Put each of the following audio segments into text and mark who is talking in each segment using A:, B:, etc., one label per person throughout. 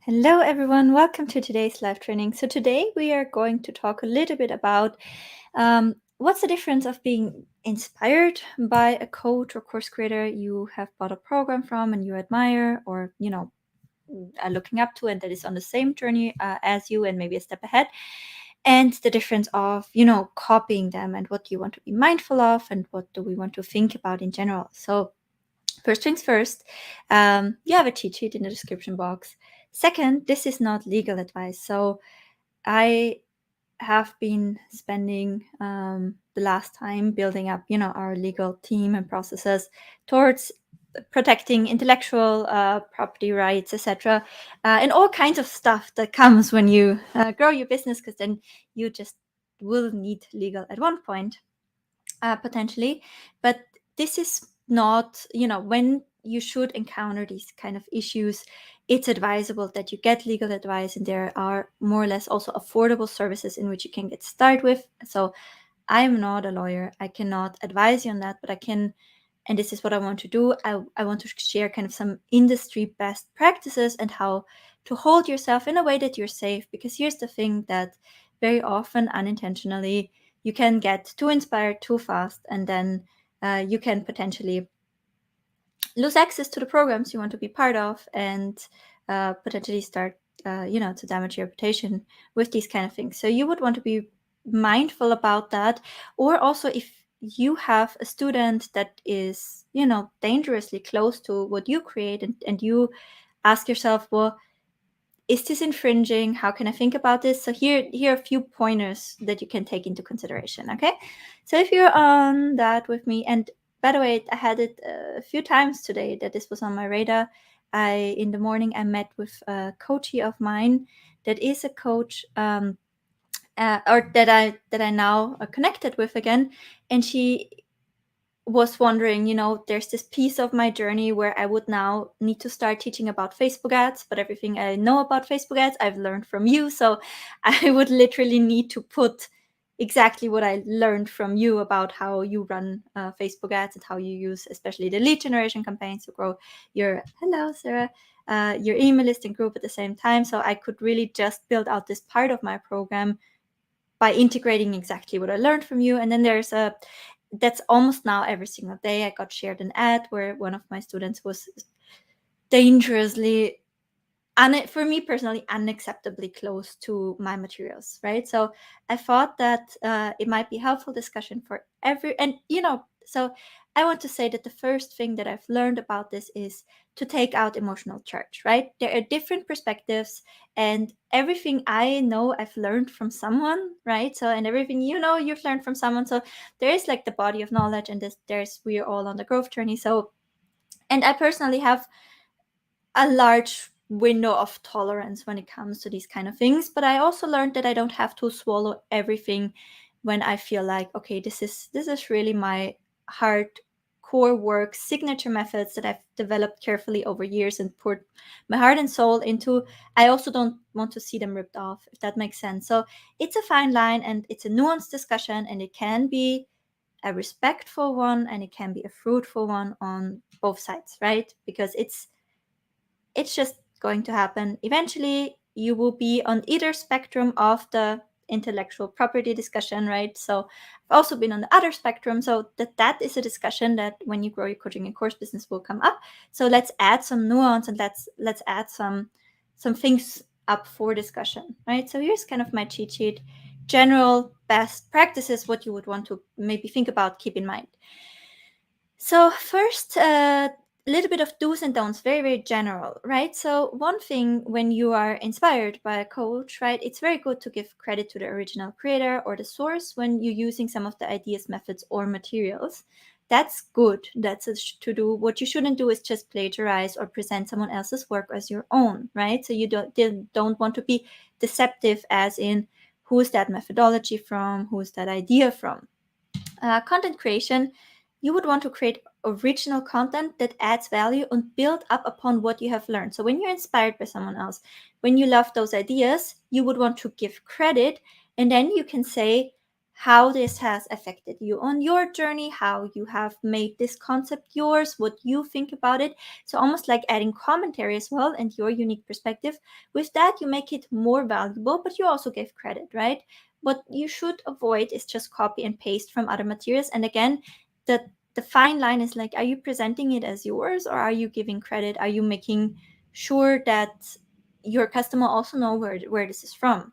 A: Hello everyone, welcome to today's live training. So today we are going to talk a little bit about what's the difference of being inspired by a coach or course creator you have bought a program from and you admire, or are looking up to, and that is on the same journey as you and maybe a step ahead, and the difference of copying them and what you want to be mindful of and what do we want to think about in general. So first things first, you have a cheat sheet in the description box. Second, this is not legal advice. So I have been spending the last time building up, our legal team and processes towards protecting intellectual property rights, etc., and all kinds of stuff that comes when you grow your business, because then you just will need legal at one point, potentially. But this is not, when you should encounter these kind of issues, it's advisable that you get legal advice, and there are more or less also affordable services in which you can get started with. So I'm not a lawyer, I cannot advise you on that, but I can, and this is what I want to do. I want to share kind of some industry best practices and how to hold yourself in a way that you're safe. Because here's the thing, that very often unintentionally you can get too inspired too fast, and then you can potentially lose access to the programs you want to be part of, and potentially start to damage your reputation with these kind of things. So you would want to be mindful about that. Or also, if you have a student that is dangerously close to what you create, and you ask yourself, well, is this infringing? How can I think about this? So here are a few pointers that you can take into consideration. Okay, so if you're on that with me, and by the way, I had it a few times today that this was on my radar. In the morning I met with a coachee of mine that is a coach, or that I now are connected with again, and she was wondering, there's this piece of my journey where I would now need to start teaching about Facebook ads, but everything I know about Facebook ads, I've learned from you. So I would literally need to put exactly what I learned from you about how you run Facebook ads and how you use especially the lead generation campaigns to grow your, hello, Sarah, your email list and group at the same time. So I could really just build out this part of my program by integrating exactly what I learned from you. And then that's almost now every single day I got shared an ad where one of my students was dangerously, for me personally, unacceptably close to my materials, right? So I thought that it might be helpful discussion for so I want to say that the first thing that I've learned about this is to take out emotional charge, right? There are different perspectives, and everything I know I've learned from someone, right? So, and everything you've learned from someone. So there is like the body of knowledge, and we're all on the growth journey. So, and I personally have a large window of tolerance when it comes to these kind of things, but I also learned that I don't have to swallow everything when I feel like, okay, this is really my hardcore work, signature methods that I've developed carefully over years and poured my heart and soul into. I also don't want to see them ripped off, if that makes sense. So it's a fine line, and it's a nuanced discussion, and it can be a respectful one and it can be a fruitful one on both sides, right? Because it's just going to happen. Eventually, you will be on either spectrum of the intellectual property discussion, right? So I've also been on the other spectrum. So that is a discussion that when you grow your coaching and course business will come up. So let's add some nuance, and let's add some things up for discussion, right? So here's kind of my cheat sheet. General best practices, what you would want to maybe think about, keep in mind. So first, a little bit of do's and don'ts, very, very general, right? So one thing, when you are inspired by a coach, right, it's very good to give credit to the original creator or the source when you're using some of the ideas, methods, or materials. That's good. That's to do. What you shouldn't do is just plagiarize or present someone else's work as your own, right? So you don't want to be deceptive, as in, who is that methodology from? Who is that idea from? Content creation, you would want to create original content that adds value and build up upon what you have learned. So when you're inspired by someone else, when you love those ideas, you would want to give credit, and then you can say, how this has affected you on your journey, how you have made this concept yours, what you think about it. So almost like adding commentary as well and your unique perspective. With that, you make it more valuable, but you also give credit, right? What you should avoid is just copy and paste from other materials. And again, the fine line is like, are you presenting it as yours, or are you giving credit? Are you making sure that your customer also know where this is from?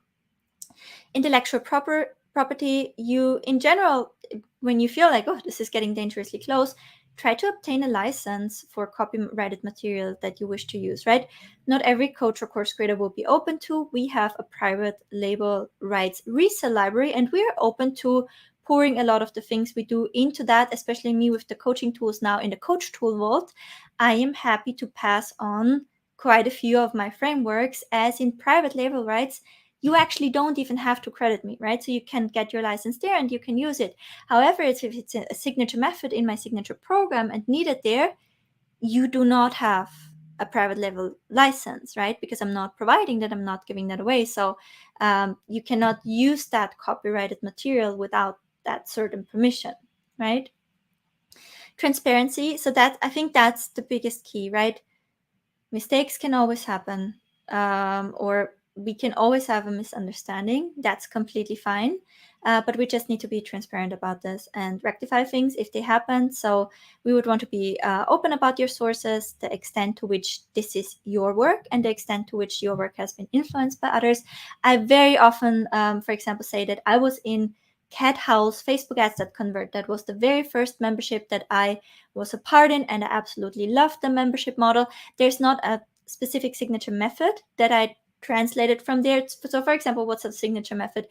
A: Intellectual property, you in general, when you feel like, oh, this is getting dangerously close, try to obtain a license for copyrighted material that you wish to use, right? Not every coach or course creator will be open to. We have a private label rights resell library, and we're open to pouring a lot of the things we do into that, especially me with the coaching tools now in the coach tool vault. I am happy to pass on quite a few of my frameworks as in private label rights. You actually don't even have to credit me, right? So you can get your license there and you can use it. However, if it's a signature method in my signature program and need it there, you do not have a private label license, right? Because I'm not providing that, I'm not giving that away. So you cannot use that copyrighted material without that certain permission, right? Transparency. So that, I think that's the biggest key, right? Mistakes can always happen, or we can always have a misunderstanding. That's completely fine. But we just need to be transparent about this and rectify things if they happen. So we would want to be open about your sources, the extent to which this is your work, and the extent to which your work has been influenced by others. I very often, for example, say that I was in Cat Howell's Facebook Ads That Convert. That was the very first membership that I was a part in, and I absolutely loved the membership model. There's not a specific signature method that I translated from there. So for example, what's a signature method?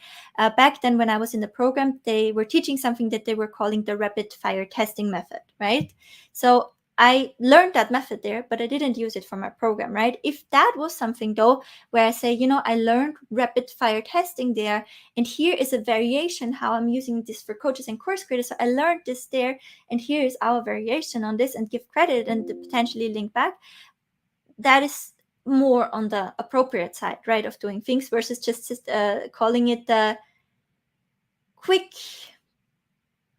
A: Back then when I was in the program, they were teaching something that they were calling the rapid fire testing method, right? So I learned that method there, but I didn't use it for my program, right? If that was something though, where I say, I learned rapid fire testing there, and here is a variation how I'm using this for coaches and course creators. So I learned this there, and here is our variation on this, and give credit and potentially link back. That is more on the appropriate side, right, of doing things versus just calling it the quick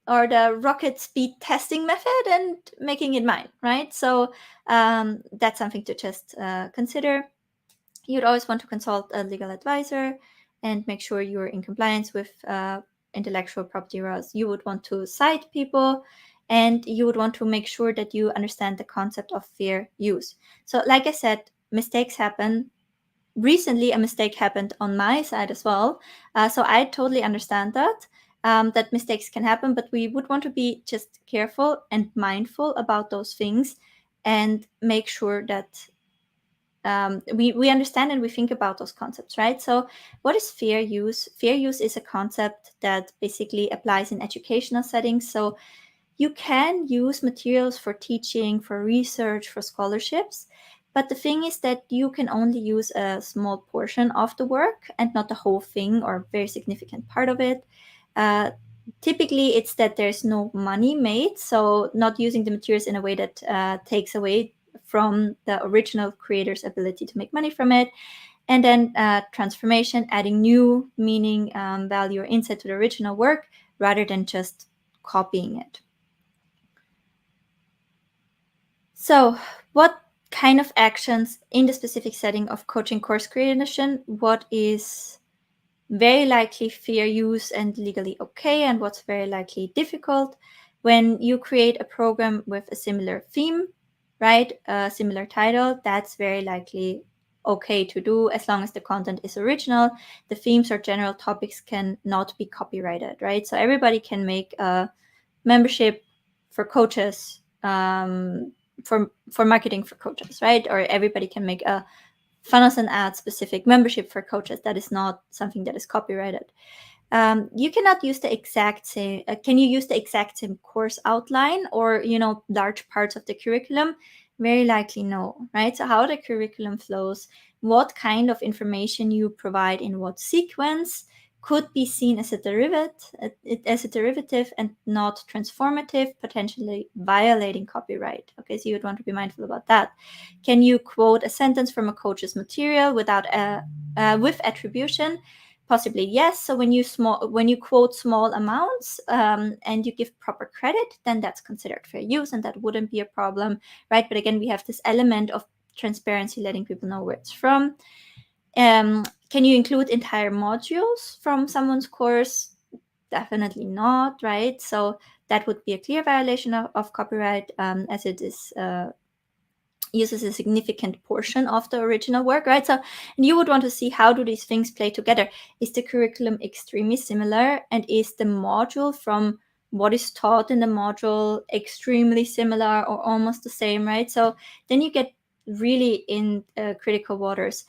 A: or the rocket speed testing method and making it mine, right? So that's something to just consider. You'd always want to consult a legal advisor and make sure you're in compliance with intellectual property laws. You would want to cite people, and you would want to make sure that you understand the concept of fair use. So like I said, mistakes happen. Recently, a mistake happened on my side as well. So I totally understand that mistakes can happen, but we would want to be just careful and mindful about those things and make sure that we understand and we think about those concepts, right? So what is fair use? Fair use is a concept that basically applies in educational settings. So you can use materials for teaching, for research, for scholarships, but the thing is that you can only use a small portion of the work and not the whole thing or a very significant part of it. Typically, it's that there's no money made, so not using the materials in a way that takes away from the original creator's ability to make money from it. And then transformation, adding new meaning, value, or insight to the original work rather than just copying it. So what kind of actions in the specific setting of coaching course creation, what is very likely fair use and legally okay, and what's very likely difficult? When you create a program with a similar theme, right, a similar title, that's very likely okay to do as long as the content is original. The themes or general topics can not be copyrighted, right? So everybody can make a membership for coaches, for marketing for coaches, right? Or everybody can make a funnels and ads specific membership for coaches. That is not something that is copyrighted. You cannot use the exact same. Can you use the exact same course outline or large parts of the curriculum? Very likely no, right? So how the curriculum flows, what kind of information you provide in what sequence could be seen as a derivative and not transformative, potentially violating copyright. Okay, so you would want to be mindful about that. Can you quote a sentence from a coach's material without with attribution? possibly yes. So when you quote small amounts and you give proper credit, then that's considered fair use, and that wouldn't be a problem, right? But again, we have this element of transparency, letting people know where it's from. Can you include entire modules from someone's course? Definitely not, right? So that would be a clear violation of copyright, as it is uses a significant portion of the original work, right? So, and you would want to see, how do these things play together? Is the curriculum extremely similar, and is the module from what is taught in the module extremely similar or almost the same, right? So then you get really in critical waters.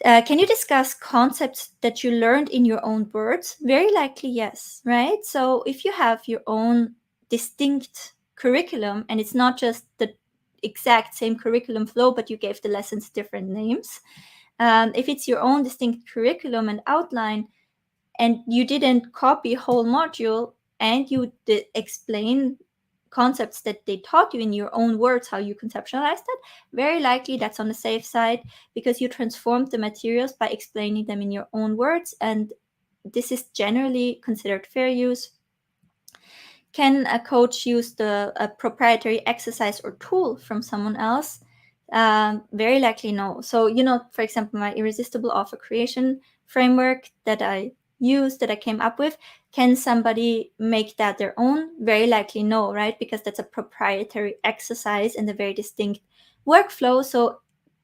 A: Can you discuss concepts that you learned in your own words? Very likely, yes, right? So if you have your own distinct curriculum, and it's not just the exact same curriculum flow, but you gave the lessons different names. If it's your own distinct curriculum and outline, and you didn't copy a whole module, and you did explain concepts that they taught you in your own words, how you conceptualized it, very likely that's on the safe side, because you transformed the materials by explaining them in your own words, and this is generally considered fair use. Can a coach use a proprietary exercise or tool from someone else? Very likely no. So, for example, my irresistible offer creation framework that I came up with, can somebody make that their own? Very likely no, right? Because that's a proprietary exercise and a very distinct workflow. So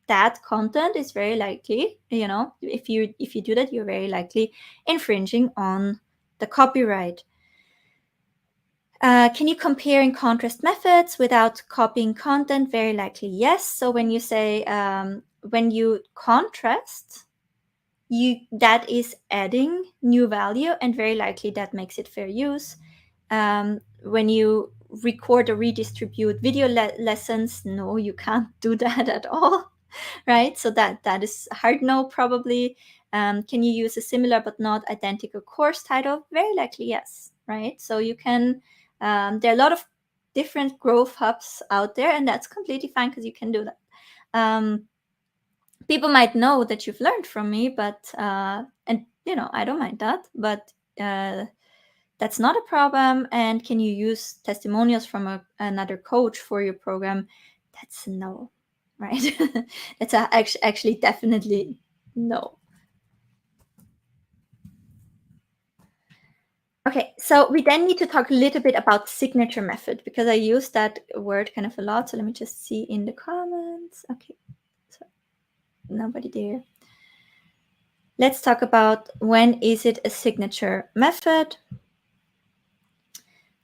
A: that content is very likely, if you do that, you're very likely infringing on the copyright. Can you compare and contrast methods without copying content? Very likely yes. So when you say, when you contrast, that is adding new value, and very likely that makes it fair use. When you record or redistribute video lessons, no, you can't do that at all, right? So that is hard no, probably. Can you use a similar but not identical course title? Very likely yes, right? So you can, there are a lot of different growth hubs out there, and that's completely fine, because you can do that. People might know that you've learned from me, but and I don't mind that, but that's not a problem. And can you use testimonials from another coach for your program? That's no, right? That's actually definitely no. Okay, so we then need to talk a little bit about signature method, because I use that word kind of a lot. So let me just see in the comments. Okay, so nobody there. Let's talk about, when is it a signature method?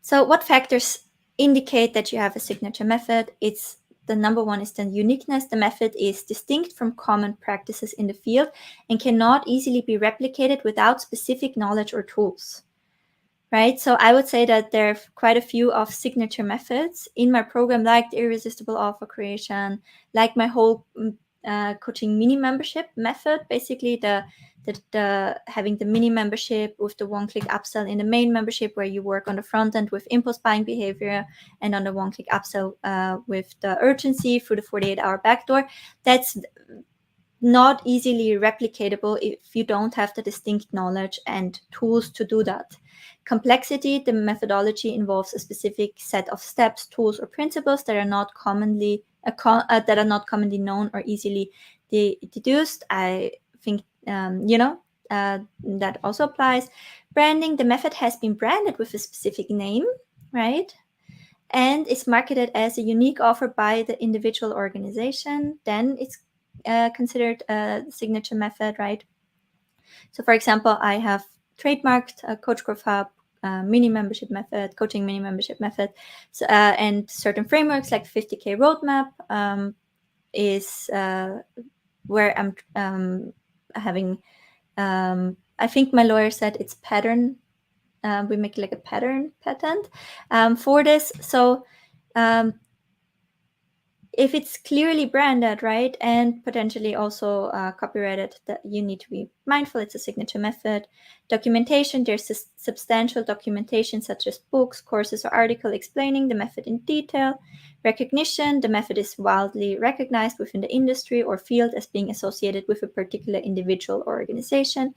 A: So what factors indicate that you have a signature method? It's the number one is the uniqueness. The method is distinct from common practices in the field and cannot easily be replicated without specific knowledge or tools. Right? So I would say that there are quite a few of signature methods in my program, like the irresistible offer creation, like my whole coaching mini membership method. Basically, the having the mini membership with the one-click upsell in the main membership, where you work on the front end with impulse buying behavior, and on the one-click upsell with the urgency through the 48-hour backdoor. That's not easily replicatable if you don't have the distinct knowledge and tools to do that. Complexity, the methodology involves a specific set of steps, tools, or principles that are not commonly known or easily deduced. I think that also applies. Branding, the method has been branded with a specific name, right? And is marketed as a unique offer by the individual organization, then it's considered a signature method, right? So, for example, I have trademarked a Coach Growth Hub mini membership method, coaching mini membership method, so, and certain frameworks like 50K roadmap is where I'm having. I think my lawyer said it's pattern. We make like a pattern patent for this. So if it's clearly branded, right, and potentially also copyrighted, that you need to be mindful it's a signature method. Documentation, there's substantial documentation such as books, courses, or article explaining the method in detail. Recognition, the method is widely recognized within the industry or field as being associated with a particular individual or organization.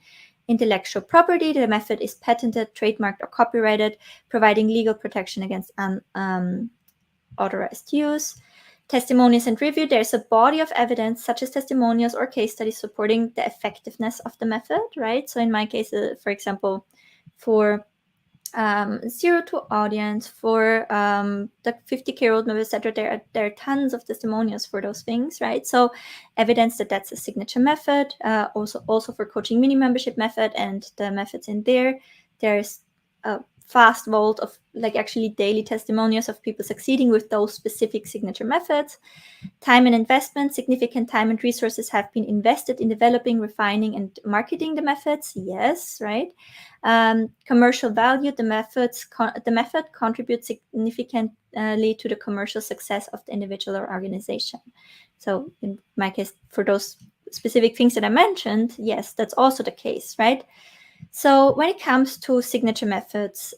A: intellectual property. The method is patented, trademarked, or copyrighted, providing legal protection against unauthorized use. Testimonials and review. There's a body of evidence, such as testimonials or case studies, supporting the effectiveness of the method, right? So in my case, for example, for zero to audience, for the 50K roadmap, etc., there are tons of testimonials for those things, right? So evidence that that's a signature method. Also for coaching mini membership method and the methods in there, there's a fast vault of like actually daily testimonials of people succeeding with those specific signature methods. Time and investment. Significant time and resources have been invested in developing, refining, and marketing the methods. Yes, right. Commercial value. The method contributes significantly to the commercial success of the individual or organization. So in my case, for those specific things that I mentioned, yes, that's also the case, right? So when it comes to signature methods,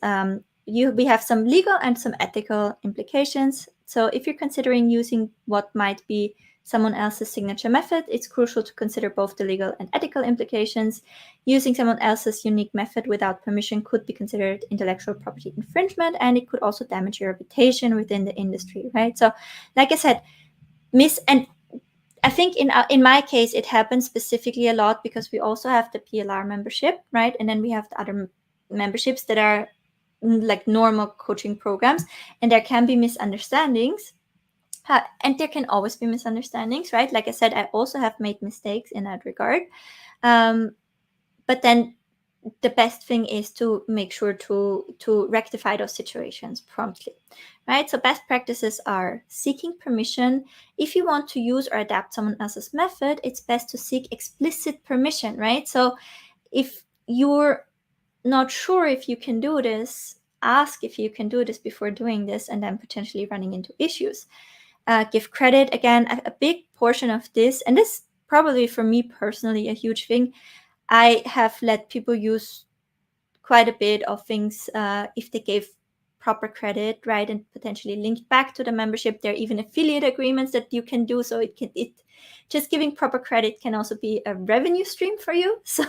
A: we have some legal and some ethical implications. So if you're considering using what might be someone else's signature method, it's crucial to consider both the legal and ethical implications. Using someone else's unique method without permission could be considered intellectual property infringement, and it could also damage your reputation within the industry, right? So like I said, and I think in my case, it happens specifically a lot because we also have the PLR membership, right? And then we have the other memberships that are like normal coaching programs, and there can be misunderstandings. And there can always be misunderstandings, right? Like I said, I also have made mistakes in that regard. But then the best thing is to make sure to rectify those situations promptly, right? So best practices are seeking permission. If you want to use or adapt someone else's method, it's best to seek explicit permission, right? So if you're not sure if you can do this, ask if you can do this before doing this and then potentially running into issues. Give credit. Again, a big portion of this, and this probably for me personally a huge thing, I have let people use quite a bit of things if they gave proper credit, right, and potentially linked back to the membership. There are even affiliate agreements that you can do. So it just giving proper credit can also be a revenue stream for you. So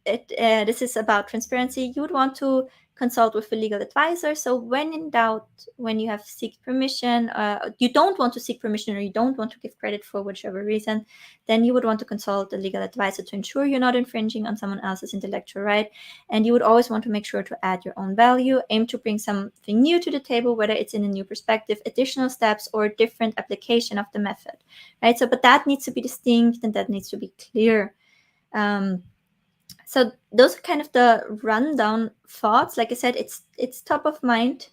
A: this is about transparency. You would want to consult with a legal advisor. So when in doubt, when you have seek permission, you don't want to seek permission or you don't want to give credit for whichever reason, then you would want to consult a legal advisor to ensure you're not infringing on someone else's intellectual right. And you would always want to make sure to add your own value, aim to bring something new to the table, whether it's in a new perspective, additional steps, or a different application of the method, right? So, but that needs to be distinct and that needs to be clear. So those are kind of the rundown thoughts. Like I said, it's top of mind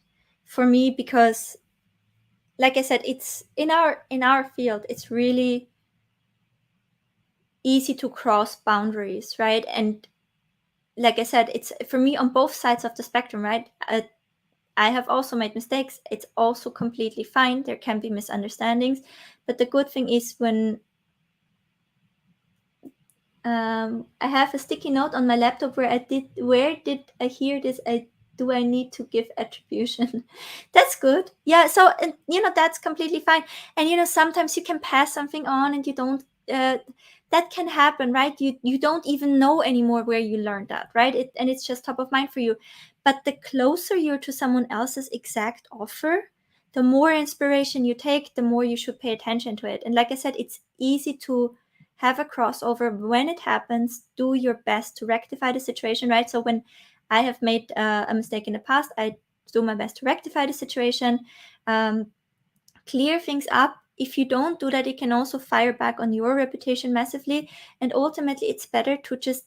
A: for me because, like I said, it's in our field, it's really easy to cross boundaries, right? And like I said, it's for me on both sides of the spectrum, right? I have also made mistakes. It's also completely fine. There can be misunderstandings, but the good thing is when I have a sticky note on my laptop where did I hear this? Do I need to give attribution? That's good. Yeah. So, and, that's completely fine. And, sometimes you can pass something on and you don't, that can happen, right? You don't even know anymore where you learned that, right? And it's just top of mind for you. But the closer you're to someone else's exact offer, the more inspiration you take, the more you should pay attention to it. And like I said, it's easy to have a crossover. When it happens, do your best to rectify the situation, right? So when I have made a mistake in the past, I do my best to rectify the situation, clear things up. If you don't do that, it can also fire back on your reputation massively. And ultimately, it's better to just,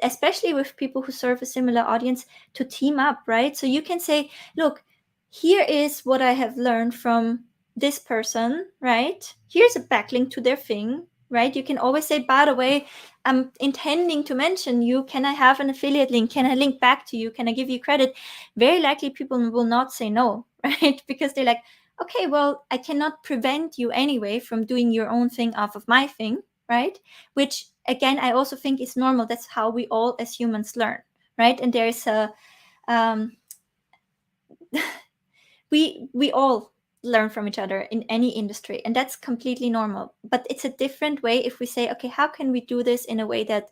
A: especially with people who serve a similar audience, to team up, right? So you can say, look, here is what I have learned from this person, right? Here's a backlink to their thing, right? You can always say, by the way, I'm intending to mention you. Can I have an affiliate link? Can I link back to you? Can I give you credit? Very likely people will not say no, right? Because they're like, okay, well, I cannot prevent you anyway from doing your own thing off of my thing, right? Which again, I also think is normal. That's how we all as humans learn, right? And there is a we all learn from each other in any industry, and that's completely normal. But it's a different way if we say, okay, how can we do this in a way that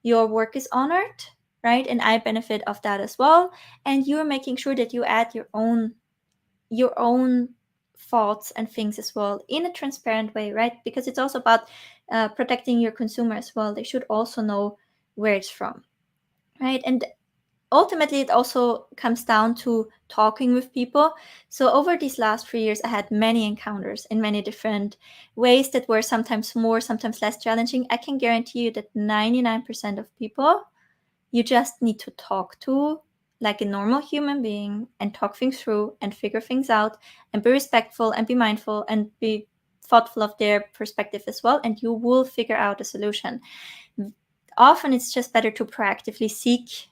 A: your work is honored, right? And I benefit of that as well. And you're making sure that you add your own thoughts and things as well in a transparent way, right? Because it's also about protecting your consumer as well. They should also know where it's from, right? And ultimately it also comes down to talking with people. So over these last 3 years, I had many encounters in many different ways that were sometimes more, sometimes less challenging. I can guarantee you that 99% of people you just need to talk to like a normal human being and talk things through and figure things out and be respectful and be mindful and be thoughtful of their perspective as well, and you will figure out a solution. Often it's just better to proactively seek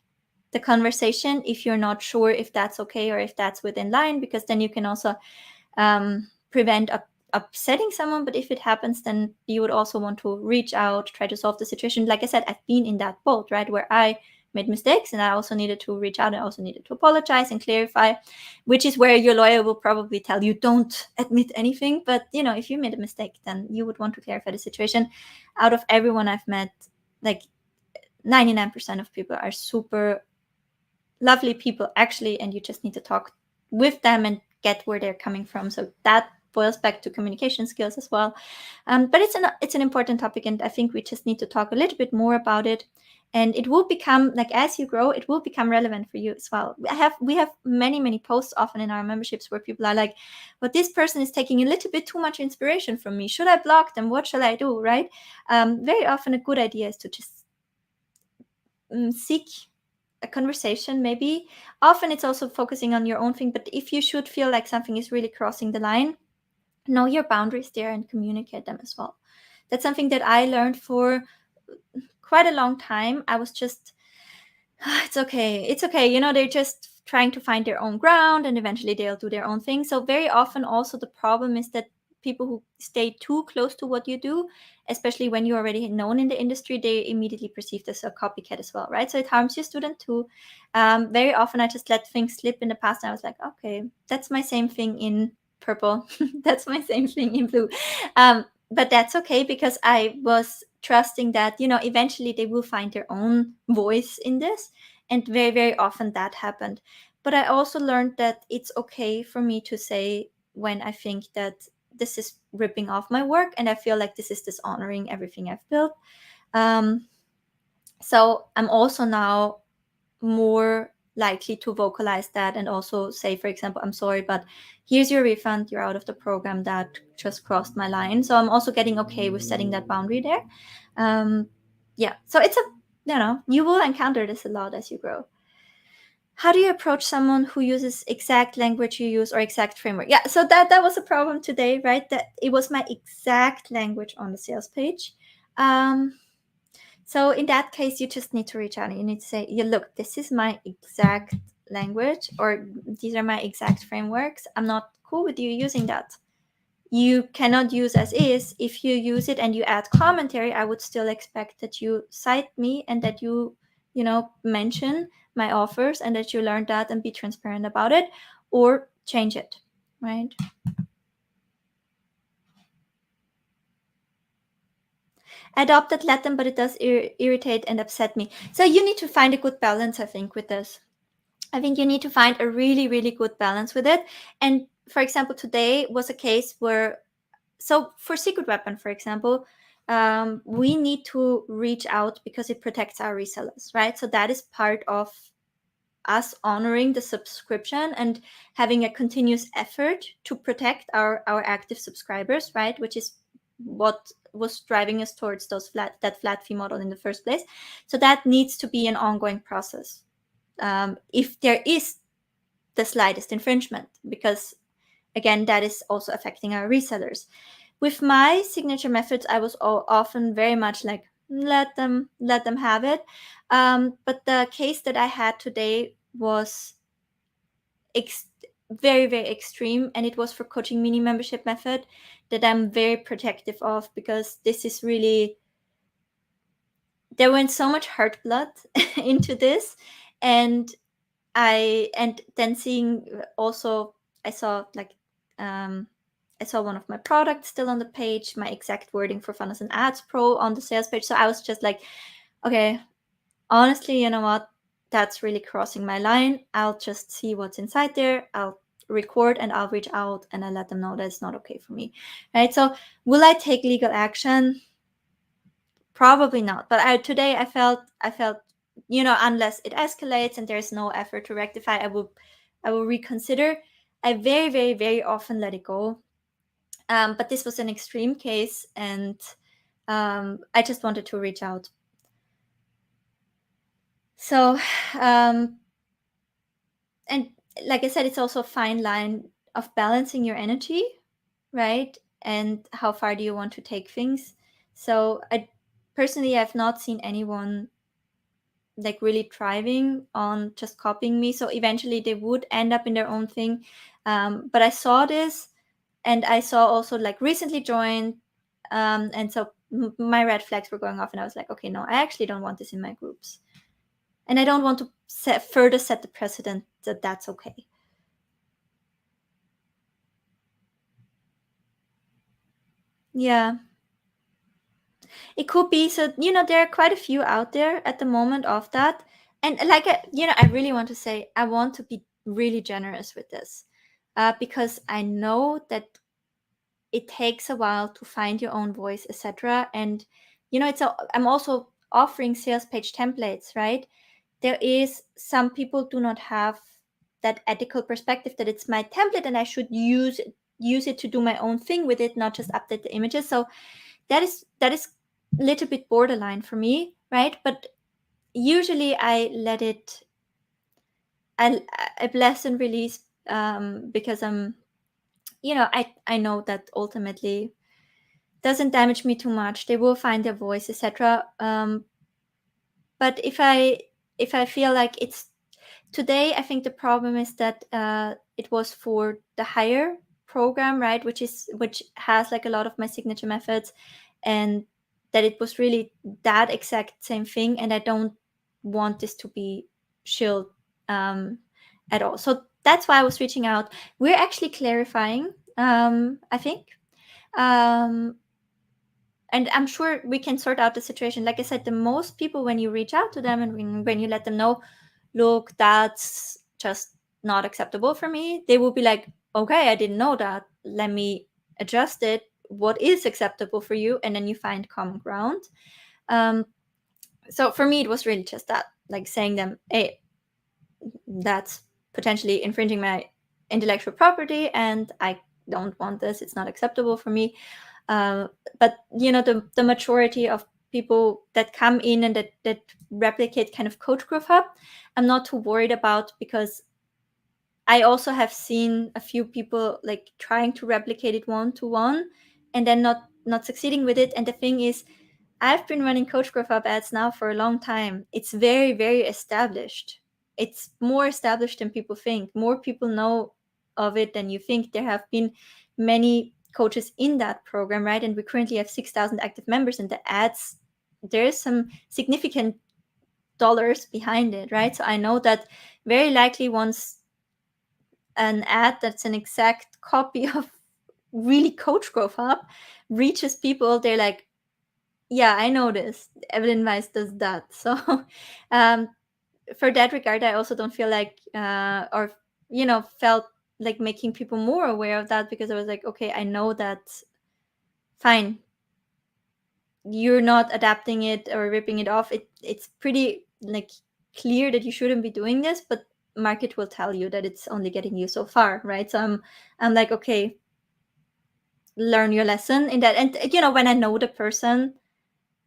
A: the conversation if you're not sure if that's okay or if that's within line, because then you can also prevent upsetting someone. But if it happens, then you would also want to reach out, try to solve the situation. Like I said, I've been in that boat, right, where I made mistakes and I also needed to reach out and also needed to apologize and clarify, which is where your lawyer will probably tell you don't admit anything. But if you made a mistake, then you would want to clarify the situation. Out of everyone I've met, like 99% of people are super lovely people actually, and you just need to talk with them and get where they're coming from. So that boils back to communication skills as well. But it's an important topic, and I think we just need to talk a little bit more about it. And it will become, like, as you grow, it will become relevant for you as well. We have many posts often in our memberships where people are like, "But this person is taking a little bit too much inspiration from me. Should I block them? What shall I do?" Right? Very often, a good idea is to just seek a conversation. Maybe often it's also focusing on your own thing, but if you should feel like something is really crossing the line, know your boundaries there and communicate them as well. That's something that I learned for quite a long time. I was just it's okay, they're just trying to find their own ground and eventually they'll do their own thing. So very often also the problem is that people who stay too close to what you do, especially when you're already known in the industry, they immediately perceived as a copycat as well, right? So it harms your student too. Very often I just let things slip in the past and I was like, okay, that's my same thing in purple. That's my same thing in blue. But that's okay, because I was trusting that eventually they will find their own voice in this, and very often that happened. But I also learned that it's okay for me to say when I think that this is ripping off my work and I feel like this is dishonoring everything I've built. So I'm also now more likely to vocalize that and also say, for example, I'm sorry, but here's your refund. You're out of the program. That just crossed my line. So I'm also getting okay with setting that boundary there. Yeah. So it's you will encounter this a lot as you grow. How do you approach someone who uses exact language you use or exact framework? Yeah. So that was a problem today, right? That it was my exact language on the sales page. So in that case, you just need to reach out and you need to say, yeah, look, this is my exact language, or these are my exact frameworks. I'm not cool with you using that. You cannot use as is. If you use it and you add commentary, I would still expect that you cite me and that you mention my offers and that you learn that and be transparent about it, or change it, right? Adopted Latin, but it does irritate and upset me. So you need to find a good balance, I think, with this. I think you need to find a really good balance with it. And for example, today was a case where, so for Secret Weapon, for example, we need to reach out because it protects our resellers, right? So that is part of us honoring the subscription and having a continuous effort to protect our active subscribers, right? Which is what was driving us towards that flat fee model in the first place. So that needs to be an ongoing process. If there is the slightest infringement, because again, that is also affecting our resellers. With my signature methods, I was often very much like, let them have it. But the case that I had today was very extreme, and it was for coaching mini membership method that I'm very protective of, because this is really, there went so much heart blood into this. And then seeing also, I saw like I saw one of my products still on the page, my exact wording for Funnels and Ads Pro on the sales page. So I was just like, okay, honestly, you know what, that's really crossing my line. I'll just see what's inside there. I'll record and I'll reach out and I let them know that it's not okay for me, right? So will I take legal action? Probably not. But today I felt, unless it escalates and there's no effort to rectify, I will reconsider. I very, very, very often let it go. But this was an extreme case, and I just wanted to reach out. So, um, and like I said, it's also a fine line of balancing your energy, right? And how far do you want to take things? So I personally have not seen anyone like really thriving on just copying me. So eventually they would end up in their own thing. But I saw this, and I saw also like recently joined. And so my red flags were going off, and I was like, okay, no, I actually don't want this in my groups. And I don't want to further set the precedent that that's okay. Yeah, it could be. So, there are quite a few out there at the moment of that. And like, I really want to say, I want to be really generous with this, because I know that it takes a while to find your own voice, etc. And, I'm also offering sales page templates, right? There is some people do not have that ethical perspective that it's my template and I should use it to do my own thing with it, not just update the images. So that is a little bit borderline for me, right? But usually I let it, I bless and release, because I know that ultimately doesn't damage me too much. They will find their voice, etc. But if I feel like it's today, I think the problem is that it was for the higher program, right, which has like a lot of my signature methods, and that it was really that exact same thing, and I don't want this to be shilled at all. So that's why I was reaching out. We're actually clarifying, I think. Um, and I'm sure we can sort out the situation. Like I said, the most people, when you reach out to them and when you let them know, look, that's just not acceptable for me, they will be like, okay, I didn't know that. Let me adjust it. What is acceptable for you? And then you find common ground. So for me, it was really just that, like saying them, hey, that's potentially infringing my intellectual property, and I don't want this. It's not acceptable for me. Uh, but the majority of people that come in and that replicate kind of Coach Growth Hub, I'm not too worried about, because I also have seen a few people like trying to replicate it one to one and then not succeeding with it. And the thing is, I've been running Coach Growth Hub ads now for a long time. It's very, very established. It's more established than people think. More people know of it than you think. There have been many coaches in that program, right? And we currently have 6,000 active members, and the ads, there's some significant dollars behind it, right? So I know that very likely once an ad that's an exact copy of really Coach Growth Hub reaches people, they're like, yeah, I know this. Evidence does that. So, um, for that regard, I also don't feel like, or felt like making people more aware of that, because I was like, okay, I know that. Fine, you're not adapting it or ripping it off. It's pretty like clear that you shouldn't be doing this, but market will tell you that it's only getting you so far, right? So I'm like, okay, learn your lesson in that. And when I know the person,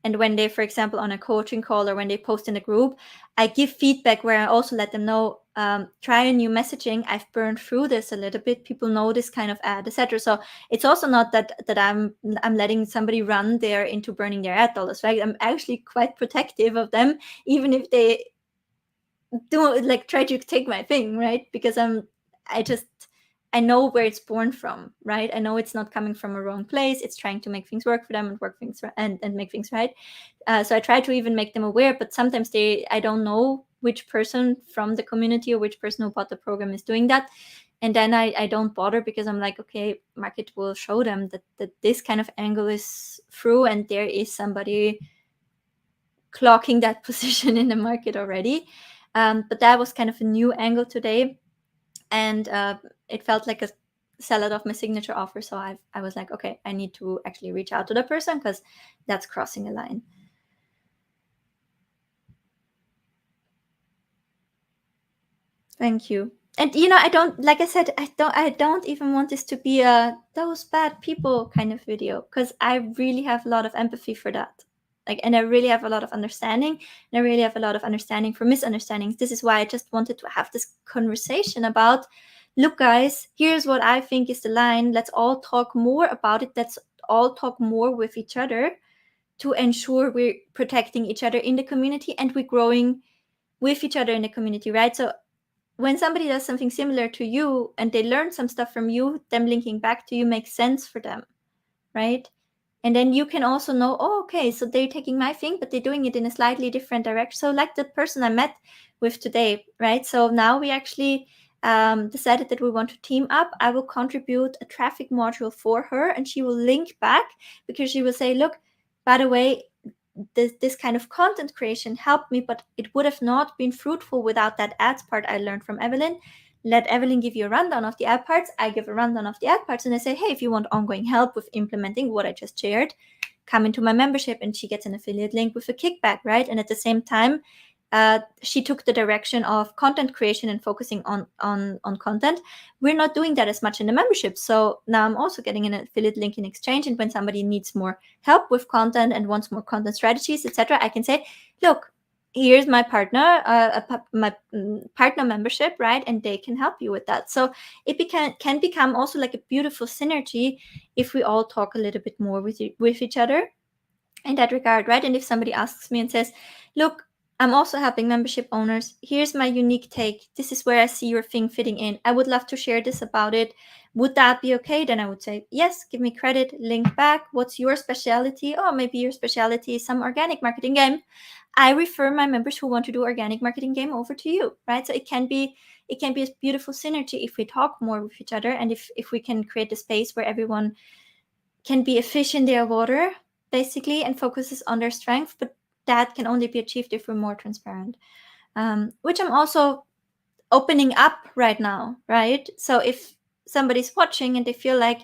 A: and when they, for example, on a coaching call or when they post in a group, I give feedback where I also let them know, try a new messaging. I've burned through this a little bit. People know this kind of ad, etc. So it's also not that I'm letting somebody run there into burning their ad dollars, right? I'm actually quite protective of them, even if they do like try to take my thing, right? Because I know where it's born from, right? I know it's not coming from a wrong place. It's trying to make things work for them and work things and make things right. So I try to even make them aware, but sometimes I don't know which person from the community or which person who bought the program is doing that. And then I don't bother, because I'm like, okay, market will show them that this kind of angle is through, and there is somebody clocking that position in the market already. But that was kind of a new angle today, and it felt like a sell off my signature offer. So I was like, okay, I need to actually reach out to the person because that's crossing a line. Thank you. And I don't, like I said, I don't even want this to be a those bad people kind of video, because I really have a lot of empathy for that. Like, and I really have a lot of understanding, and I really have a lot of understanding for misunderstandings. This is why I just wanted to have this conversation about, look, guys, here's what I think is the line. Let's all talk more about it. Let's all talk more with each other to ensure we're protecting each other in the community and we're growing with each other in the community, right? So when somebody does something similar to you and they learn some stuff from you, them linking back to you makes sense for them, right? And then you can also know, oh, okay, so they're taking my thing, but they're doing it in a slightly different direction. So like the person I met with today, right? So now we actually decided that we want to team up. I will contribute a traffic module for her, and she will link back, because she will say, look, by the way, this kind of content creation helped me, but it would have not been fruitful without that ads part I learned from Evelyn. Let Evelyn give you a rundown of the ad parts. I give a rundown of the ad parts, and I say, hey, if you want ongoing help with implementing what I just shared, come into my membership, and she gets an affiliate link with a kickback, right? And at the same time, she took the direction of content creation and focusing on content. We're not doing that as much in the membership. So now I'm also getting an affiliate link in exchange. And when somebody needs more help with content and wants more content strategies, etc., I can say, look, here's my partner, my partner membership, right? And they can help you with that. So it can become also like a beautiful synergy if we all talk a little bit more with each other in that regard, right? And if somebody asks me and says, look, I'm also helping membership owners, here's my unique take, this is where I see your thing fitting in, I would love to share this about it, would that be okay? Then I would say, yes, give me credit, link back, what's your specialty? Oh, maybe your specialty is some organic marketing game. I refer my members who want to do organic marketing game over to you, right? So it can be a beautiful synergy if we talk more with each other, and if we can create a space where everyone can be a fish in their water, basically, and focuses on their strength. But that can only be achieved if we're more transparent, which I'm also opening up right now, right? So if somebody's watching and they feel like,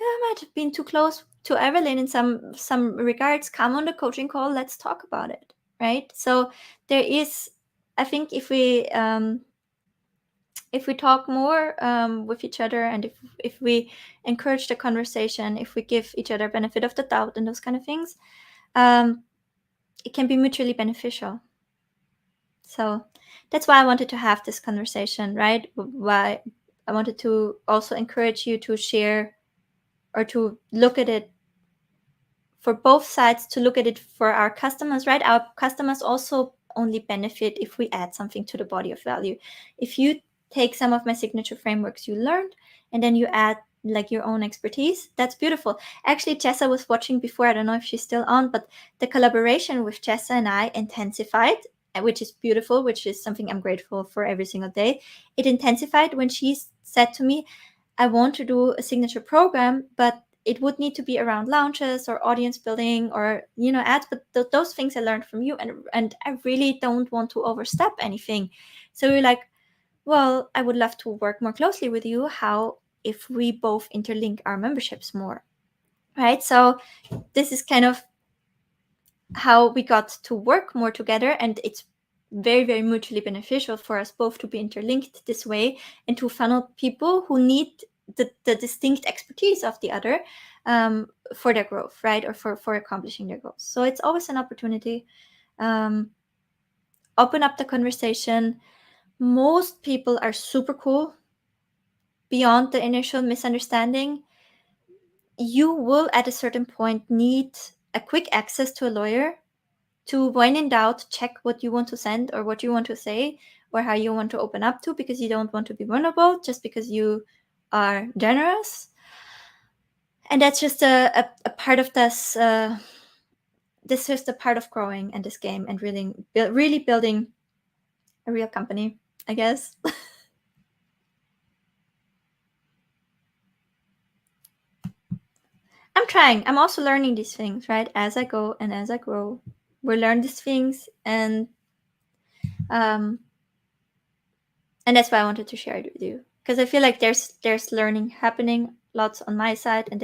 A: I might have been too close to Evelyn in some regards, come on the coaching call, let's talk about it, right? So there is, I think, if we talk more with each other, and if we encourage the conversation, if we give each other benefit of the doubt and those kind of things, it can be mutually beneficial. So that's why I wanted to have this conversation, right? Why I wanted to also encourage you to share or to look at it for both sides, to look at it for our customers, right? Our customers also only benefit if we add something to the body of value. If you take some of my signature frameworks you learned and then you add like your own expertise, that's beautiful. Actually, Jessa was watching before. I don't know if she's still on, but the collaboration with Jessa and I intensified, which is beautiful, which is something I'm grateful for every single day. It intensified when she said to me, I want to do a signature program, but it would need to be around launches or audience building or ads, but those things I learned from you, and I really don't want to overstep anything. So you're like, well, I would love to work more closely with you. How if we both interlink our memberships more, right? So this is kind of how we got to work more together, and it's very, very mutually beneficial for us both to be interlinked this way and to funnel people who need the distinct expertise of the other for their growth, right? Or for accomplishing their goals. So it's always an opportunity. Open up the conversation. Most people are super cool. Beyond the initial misunderstanding, you will at a certain point need a quick access to a lawyer to, when in doubt, check what you want to send or what you want to say or how you want to open up to, because you don't want to be vulnerable just because you are generous. And that's just a part of this. This is the part of growing in this game and really building a real company, I guess. I'm trying. I'm also learning these things, right? As I go and as I grow. we learn these things, and that's why I wanted to share it with you, because I feel like there's learning happening lots on my side, and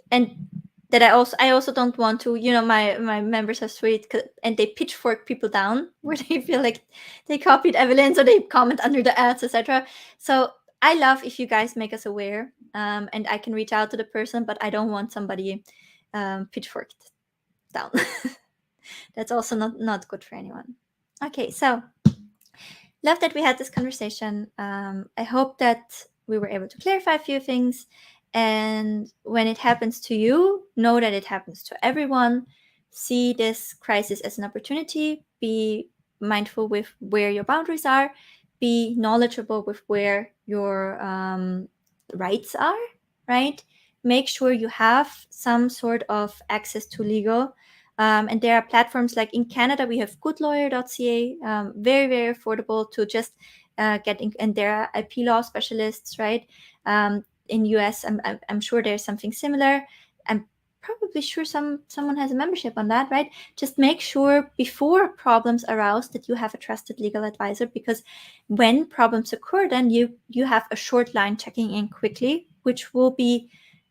A: and that I also don't want to, my members are sweet, and they pitchfork people down where they feel like they copied Evelyn's, or they comment under the ads, etc. So I love if you guys make us aware, and I can reach out to the person, but I don't want somebody pitchforked down. That's also not good for anyone. Okay, so love that we had this conversation. I hope that we were able to clarify a few things. And when it happens to you, know that it happens to everyone. See this crisis as an opportunity. Be mindful with where your boundaries are. Be knowledgeable with where your rights are, right? Make sure you have some sort of access to legal. And there are platforms like in Canada, we have goodlawyer.ca, very, very affordable to just get in, and there are IP law specialists, right? In US, I'm sure there's something similar. I'm probably sure someone has a membership on that, right? Just make sure before problems arouse that you have a trusted legal advisor, because when problems occur, then you have a short line checking in quickly, which will be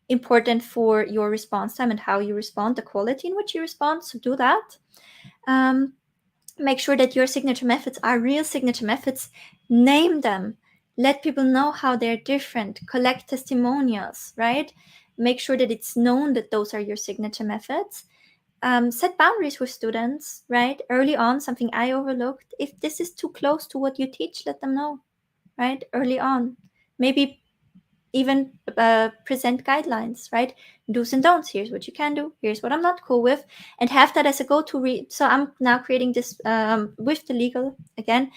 A: important for your response time and how you respond, the quality in which you respond. So do that. Make sure that your signature methods are real signature methods. Name them. Let people know how they're different. Collect testimonials, right? Make sure that it's known that those are your signature methods. Set boundaries with students, right? Early on, something I overlooked. If this is too close to what you teach, let them know, right? Early on. Maybe even present guidelines, right? Do's and don'ts. Here's what you can do. Here's what I'm not cool with, and have that as a go-to read. So I'm now creating this with the legal again.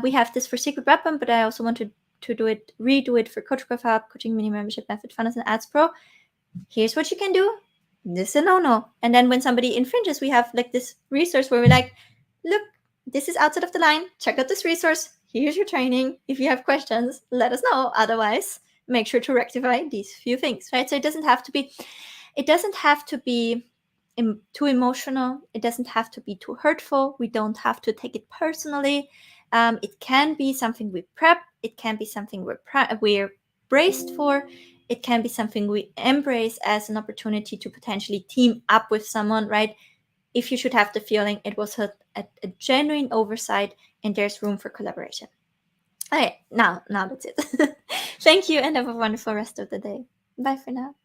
A: We have this for Secret Weapon, but I also want to redo it for Coach Graph Hub, Coaching Mini Membership Method, Funnels, and Ads Pro. Here's what you can do. This is a no-no. And then when somebody infringes, we have like this resource where we're like, look, this is outside of the line. Check out this resource. Here's your training. If you have questions, let us know. Otherwise, make sure to rectify these few things, right? So it doesn't have to be too emotional. It doesn't have to be too hurtful. We don't have to take it personally. It can be something we prep. It can be something we're braced for. It can be something we embrace as an opportunity to potentially team up with someone, right? If you should have the feeling it was a genuine oversight and there's room for collaboration. Okay, now that's it. Thank you, and have a wonderful rest of the day. Bye for now.